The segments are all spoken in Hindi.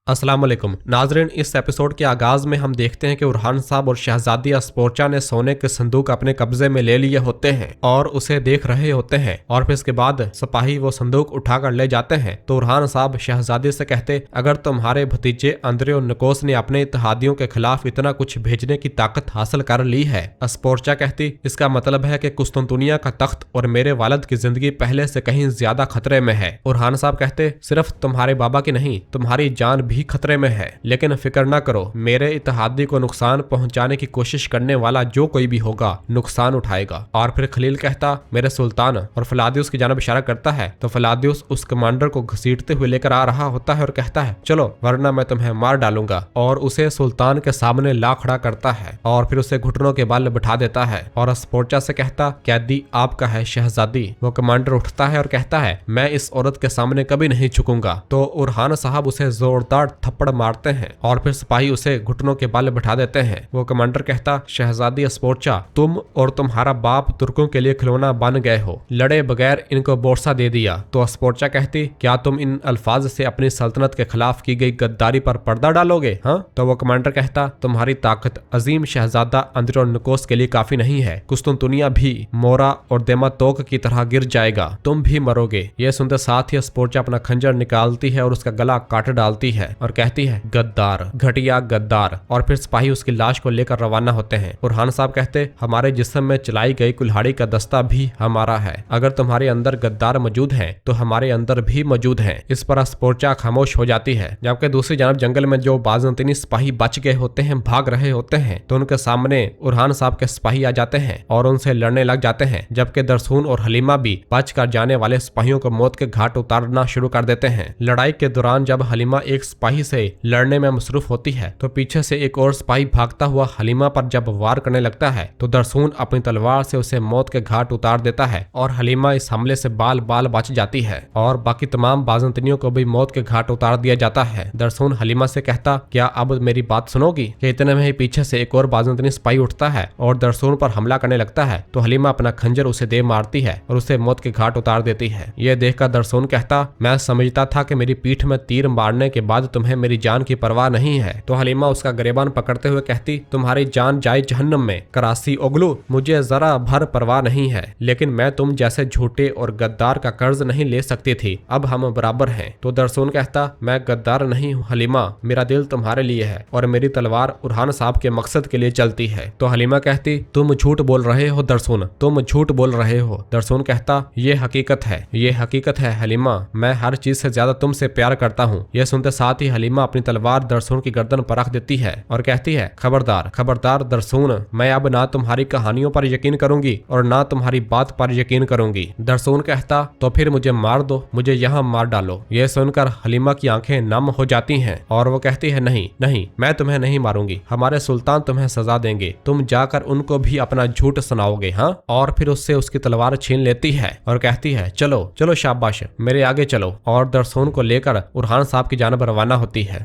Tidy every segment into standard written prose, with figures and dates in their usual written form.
अस्सलाम वालेकुम नाजरीन, इस एपिसोड के आगाज में हम देखते हैं कि उरहान साहब और शहजादी अस्पोर्चा ने सोने के संदूक अपने कब्जे में ले लिए होते हैं और उसे देख रहे होते हैं। और फिर इसके बाद सिपाही वो संदूक उठाकर ले जाते हैं तो उरहान साहब शहजादी से कहते, अगर तुम्हारे भतीजे अंद्रे और नकोस ने अपने इत्तेहादियों के खिलाफ इतना कुछ भेजने की ताकत हासिल कर ली है। अस्पोर्चा कहती, इसका मतलब है कि कुस्तुनतुनिया का तख्त और मेरे वालिद की जिंदगी पहले से कहीं ज्यादा खतरे में है। उरहान साहब कहते, सिर्फ तुम्हारे बाबा की नहीं, तुम्हारी जान भी खतरे में है, लेकिन फिक्र ना करो, मेरे इत्तेहादी को नुकसान पहुंचाने की कोशिश करने वाला जो कोई भी होगा नुकसान उठाएगा। और फिर खलील कहता, मेरे सुल्तान, और फलादियुस की जानब इशारा करता है तो फलादियुस उस कमांडर को घसीटते हुए लेकर आ रहा होता है और कहता है, चलो वरना मैं तुम्हें मार डालूंगा, और उसे सुल्तान के सामने ला खड़ा करता है और फिर उसे घुटनों के बल बिठा देता है और अस्पोर्चा से कहता, कैदी आपका है शहजादी। वो कमांडर उठता है और कहता है, मैं इस औरत के सामने कभी नहीं झुकूंगा। तो उरहान साहब उसे जोरदार थप्पड़ मारते हैं और फिर सिपाही उसे घुटनों के बल बिठा देते हैं। वो कमांडर कहता, शहजादी अस्पोर्चा, तुम और तुम्हारा बाप तुर्कों के लिए खिलौना बन गए हो, लड़े बगैर इनको बोरसा दे दिया। तो अस्पोर्चा कहती, क्या तुम इन अल्फाज से अपनी सल्तनत के खिलाफ की गई गद्दारी पर पर्दा डालोगे? हाँ। तो वो कमांडर कहता, तुम्हारी ताकत अजीम शहजादा अंद्रो नकोस के लिए काफी नहीं है, कुस्तुनतुनिया भी मोरा और देमातोक की तरह गिर जाएगा, तुम भी मरोगे। यह सुनते साथ ही अस्पोर्चा अपना खंजर निकालती है और उसका गला काट डालती है और कहती है, गद्दार, घटिया गद्दार। और फिर सिपाही उसकी लाश को लेकर रवाना होते हैं। उरहान साहब कहते, हमारे जिस्म में चलाई गई कुल्हाड़ी का दस्ता भी हमारा है, अगर तुम्हारे अंदर गद्दार मौजूद हैं तो हमारे अंदर भी मौजूद हैं। इस पर अस्पोर्चा खामोश हो जाती है। जबकि दूसरी जानब जंगल में जो बाज़ंतीनी सिपाही बच गए होते हैं, भाग रहे होते हैं, तो उनके सामने उरहान साहब के सिपाही आ जाते हैं और उनसे लड़ने लग जाते हैं। जबकि दरसून और हलीमा भी बच कर जाने वाले सिपाहियों को मौत के घाट उतारना शुरू कर देते हैं। लड़ाई के दौरान जब हलीमा एक सिपाही से लड़ने में मसरूफ होती है तो पीछे से एक और सिपाही भागता हुआ हलीमा पर जब वार करने लगता है तो दरसून अपनी तलवार से उसे मौत के घाट उतार देता है और हलीमा इस हमले से बाल बाल बच जाती है और बाकी तमाम बाज़ंतीनियों को भी मौत के घाट उतार दिया जाता है। दरसून हलीमा से कहता, क्या अब मेरी बात सुनोगी? कि इतने में ही पीछे से एक और बाज़ंतीनी सिपाही उठता है और दरसून पर हमला करने लगता है तो हलीमा अपना खंजर उसे दे मारती है और उसे मौत के घाट उतार देती है। यह देखकर दरसून कहता, मैं समझता था कि मेरी पीठ में तीर मारने के बाद तुम्हें मेरी जान की परवाह नहीं है। तो हलीमा उसका गिरेबान पकड़ते हुए कहती, तुम्हारी जान जाए जहन्नम में, करासी ओगलू, मुझे जरा भर परवाह नहीं है, लेकिन मैं तुम जैसे झूठे और गद्दार का कर्ज नहीं ले सकती थी, अब हम बराबर हैं। तो दरसून कहता, मैं गद्दार नहीं हूँ हलीमा, मेरा दिल तुम्हारे लिए है और मेरी तलवार उरहान साहब के मकसद के लिए चलती है। तो हलीमा कहती, तुम झूठ बोल रहे हो दरसून, तुम झूठ बोल रहे हो। दरसून कहता, ये हकीकत है, ये हकीकत है हलीमा, मैं हर चीज से ज्यादा तुमसे प्यार करता हूँ। यह सुनते साथ ही हलीमा अपनी तलवार दरसून की गर्दन पर रख देती है और कहती है, खबरदार खबरदार दरसून, मैं अब ना तुम्हारी कहानियों पर यकीन करूंगी और ना तुम्हारी बात पर यकीन करूंगी। दरसून कहता, तो फिर मुझे मार दो, मुझे यहाँ मार डालो। यह सुनकर हलीमा की आंखें नम हो जाती हैं और वो कहती है, नहीं नहीं, मैं तुम्हें नहीं मारूंगी, हमारे सुल्तान तुम्हें सजा देंगे, तुम जाकर उनको भी अपना झूठ सुनाओगे। हाँ। और फिर उससे उसकी तलवार छीन लेती है और कहती है, चलो चलो शाबाश, मेरे आगे चलो। और दरसून को लेकर उरहान साहब की जानब रवाना होती है।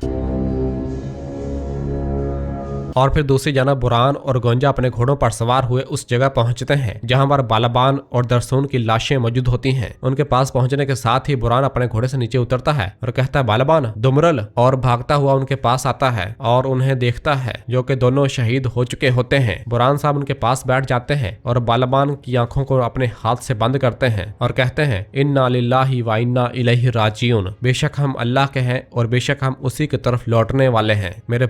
और फिर दूसरी जानब बुरान और गोंजा अपने घोड़ों पर सवार हुए उस जगह पहुंचते हैं जहां पर बालाबान और दरसून की लाशें मौजूद होती हैं। उनके पास पहुंचने के साथ ही बुरान अपने घोड़े से नीचे उतरता है और कहता है, बालाबान, दुमरल, और भागता हुआ उनके पास आता है और उन्हें देखता है जो कि दोनों शहीद हो चुके होते हैं। बुरान साहब उनके पास बैठ जाते हैं और बालाबान की आंखों को अपने हाथ से बंद करते हैं और कहते हैं, इन्ना लिल्लाहि व इन्ना इलैहि राजिऊन, बेशक हम अल्लाह के हैं और बेशक हम उसी की तरफ लौटने वाले हैं। मेरे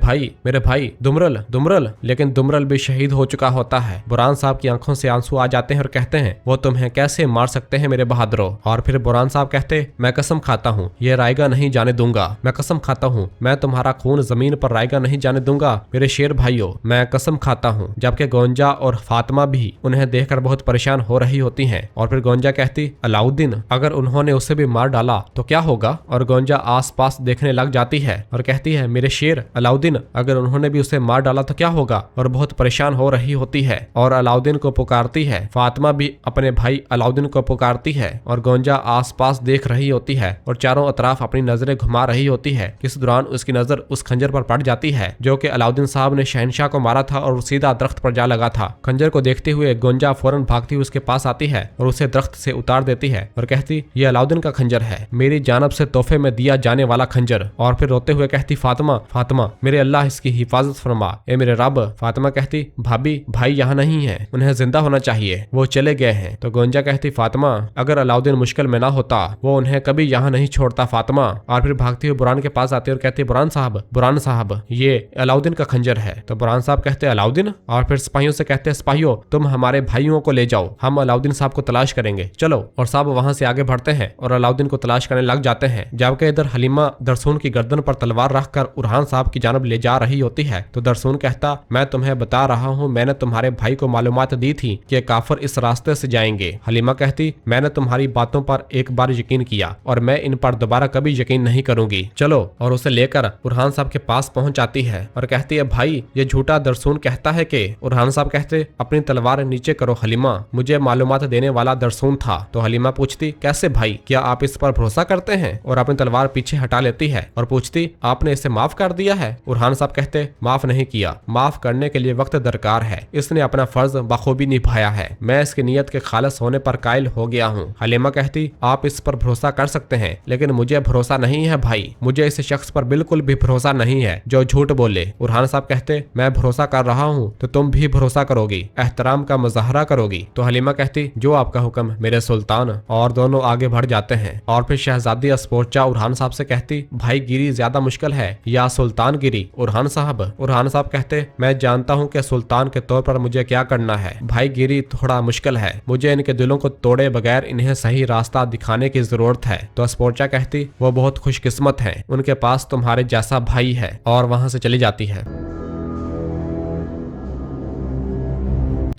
भाई दुमरल, दुमरल। लेकिन दुमरल भी शहीद हो चुका होता है। बुरान साहब की आंखों से आंसू आ जाते हैं और कहते हैं, वो तुम्हें कैसे मार सकते हैं मेरे बहादुरों। और फिर बुरान साहब कहते, मैं कसम खाता हूँ ये रायगा नहीं जाने दूंगा, मैं कसम खाता हूँ मैं तुम्हारा खून जमीन पर रायगा नहीं जाने दूंगा मेरे शेर भाइयों, मैं कसम खाता हूँ। जबकि गोंजा और फातिमा भी उन्हें देखकर बहुत परेशान हो रही होती हैं। और फिर गोंजा कहती, अलाउद्दीन, अगर उन्होंने उसे भी मार डाला तो क्या होगा? और गोंजा आस पास देखने लग जाती है और कहती है, मेरे शेर अलाउद्दीन, अगर उन्होंने भी उसे मार डाला तो क्या होगा, और बहुत परेशान हो रही होती है और अलाउद्दीन को पुकारती है। फातिमा भी अपने भाई अलाउद्दीन को पुकारती है और गोंजा आसपास देख रही होती है और चारों अतराफ अपनी नजरें घुमा रही होती है। इस दौरान उसकी नजर उस खंजर पर पड़ जाती है जो कि अलाउद्दीन साहब ने शहनशाह को मारा था और वो सीधा दरख्त पर जा लगा था। खंजर को देखते हुए गोंजा फौरन भागती हुई उसके पास आती है और उसे दरख्त से उतार देती है और कहती, ये अलाउद्दीन का खंजर है, मेरी जानब से तोहफे में दिया जाने वाला खंजर। और फिर रोते हुए कहती, फातिमा फातिमा मेरे अल्लाह इसकी हिफाजत फरमा, ए मेरे रब। फातिमा कहती, भाभी भाई यहाँ नहीं है, उन्हें जिंदा होना चाहिए, वो चले गए हैं। तो गोंजा कहती, फातिमा अगर अलाउद्दीन मुश्किल में ना होता वो उन्हें कभी यहाँ नहीं छोड़ता फातिमा। और फिर भागती हुई बुरहान के पास आती और कहती, बुरहान साहब ये अलाउद्दीन का खंजर है। तो बुरहान साहब कहते, अलाउद्दीन? और फिर सिपाहियों से कहते, सिपाहियों तुम हमारे भाइयों को ले जाओ, हम अलाउद्दीन साहब को तलाश करेंगे, चलो। और साहब वहां से आगे बढ़ते हैं और अलाउद्दीन को तलाश करने लग जाते हैं। जबकि इधर हलीमा दरसून की गर्दन पर तलवार रखकर उरहान साहब की जानब ले जा रही होती है। तो दरसून कहता, मैं तुम्हें बता रहा हूँ, मैंने तुम्हारे भाई को मालूमात दी थी कि काफिर इस रास्ते से जाएंगे। हलीमा कहती, मैंने तुम्हारी बातों पर एक बार यकीन किया और मैं इन पर दोबारा कभी यकीन नहीं करूंगी, चलो। और उसे लेकर उरहान साहब के पास पहुंच जाती है और कहती है, भाई ये झूठा दरसून कहता है कि। उरहान साहब कहते, अपनी तलवार नीचे करो हलीमा, मुझे मालूमात देने वाला दरसून था। तो हलीमा पूछती, कैसे भाई, क्या आप इस पर भरोसा करते हैं? और अपनी तलवार पीछे हटा लेती है और पूछती, आपने इसे माफ कर दिया है? उरहान साहब कहते, माफ नहीं किया, माफ करने के लिए वक्त दरकार है, इसने अपना फर्ज बखूबी निभाया है, मैं इसकी नीयत के खालिस होने पर कायल हो गया हूँ। हलीमा कहती, आप इस पर भरोसा कर सकते हैं लेकिन मुझे भरोसा नहीं है भाई, मुझे इस शख्स पर बिल्कुल भी भरोसा नहीं है जो झूठ बोले। उरहान साहब कहते, मैं भरोसा कर रहा हूँ तो तुम भी भरोसा करोगी, एहतराम का मुजाहरा करोगी। तो हलीमा कहती, जो आपका हुक्म मेरे सुल्तान। और दोनों आगे बढ़ जाते हैं। और फिर शहजादी अस्पोर्चा उरहान साहब से कहती, भाई गिरी ज्यादा मुश्किल है या सुल्तान गिरी? उरहान साहब कहते, मैं जानता हूँ कि सुल्तान के तौर पर मुझे क्या करना है, भाई गिरी थोड़ा मुश्किल है, मुझे इनके दिलों को तोड़े बगैर इन्हें सही रास्ता दिखाने की जरूरत है। तो अस्पोर्चा कहती, वो बहुत खुशकिस्मत है, उनके पास तुम्हारे जैसा भाई है। और वहां से चली जाती है।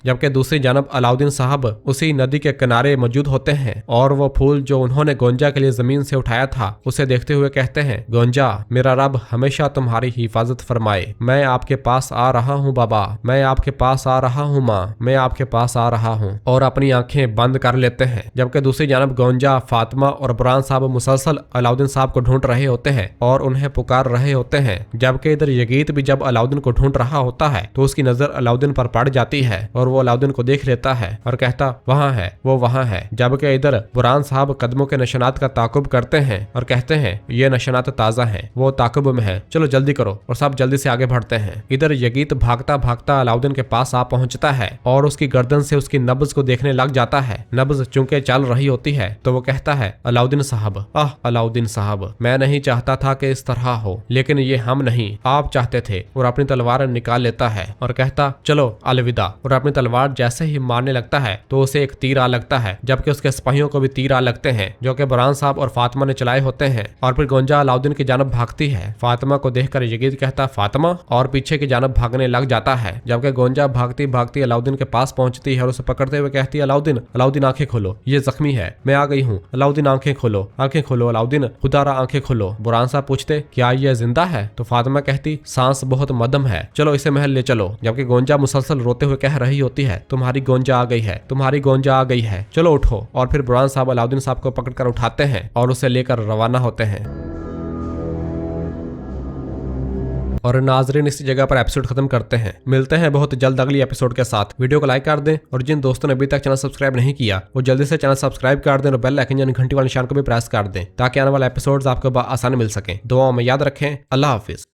जबकि दूसरी जानब अलाउद्दीन साहब उसी नदी के किनारे मौजूद होते हैं और वो फूल जो उन्होंने गोंजा के लिए जमीन से उठाया था उसे देखते हुए कहते हैं, गोंजा मेरा रब हमेशा तुम्हारी हिफाजत फरमाए, मैं आपके पास आ रहा हूँ बाबा, मैं आपके पास आ रहा हूँ माँ, मैं आपके पास आ रहा हूँ। और अपनी आंखें बंद कर लेते हैं। जबकि दूसरी जानब गोंजा, फातिमा और बुरहान साहब मुसलसल अलाउद्दीन साहब को ढूंढ रहे होते हैं और उन्हें पुकार रहे होते हैं। जबकि इधर यगीत भी जब अलाउद्दीन को ढूंढ रहा होता है तो उसकी नजर अलाउद्दीन पर पड़ जाती है और वो अलाउद्दीन को देख लेता है और कहता, वहां है, वो वहां है। जबकि इधर बुरहान साहब कदमों के निशानात का ताकुब करते हैं और कहते हैं, ये निशानात ताजा हैं, वो ताकुब में है, चलो जल्दी करो। और सब जल्दी से आगे बढ़ते हैं। इधर यगीत भागता भागता अलाउद्दीन के पास आ पहुंचता है और उसकी गर्दन से उसकी नब्ज को देखने लग जाता है। नब्ज चूंकि चल रही होती है तो वो कहता है, अलाउद्दीन साहब, आह अलाउद्दीन साहब, मैं नहीं चाहता था कि इस तरह हो, लेकिन ये हम नहीं, आप चाहते थे। और अपनी तलवार निकाल लेता है और कहता, चलो अलविदा। और अपनी तलवार जैसे ही मारने लगता है तो उसे एक तीर आ लगता है। जबकि उसके सिपाहियों को भी तीर आ लगते हैं जो कि बुरहान साहब और फातिमा ने चलाए होते हैं। और फिर गोंजा अलाउद्दीन की जानब भागती है। फातिमा को देखकर यगीत कहता, फातिमा, और पीछे की जानब भागने लग जाता है। जबकि गोंजा भागती भागती अलाउद्दीन के पास पहुंचती है और उसे पकड़ते हुए कहती है, अलाउद्दीन आंखें खोलो, ये जख्मी है, मैं आ गई हूँ, अलाउद्दीन आंखें खोलो अलाउद्दीन, खुदारा आंखें खोलो। बुरहान साहब पूछते, क्या ये जिंदा है? तो फातिमा कहती, सांस बहुत मदम है, चलो इसे महल ले चलो। जबकि गोंजा मुसलसल रोते हुए कह रही होती है, तुम्हारी गोंजा आ गई है, तुम्हारी गोंजा आ गई है, चलो उठो। और फिर बुरहान साहब अलाउद्दीन साहब को पकड़कर उठाते हैं और उसे लेकर रवाना होते हैं। और नाजरीन इसी जगह पर एपिसोड खत्म करते हैं। मिलते हैं बहुत जल्द अगली एपिसोड के साथ। वीडियो को लाइक कर दें और जिन दोस्तों ने अभी तक चैनल सब्सक्राइब नहीं किया वो जल्दी से चैनल सब्सक्राइब कर दें और बेल आइकन यानी घंटी वाले निशान को भी प्रेस कर दें ताकि आने वाले एपिसोड्स आपको आसानी मिल सके। दुआओं में याद रखें। अल्लाह हाफिज।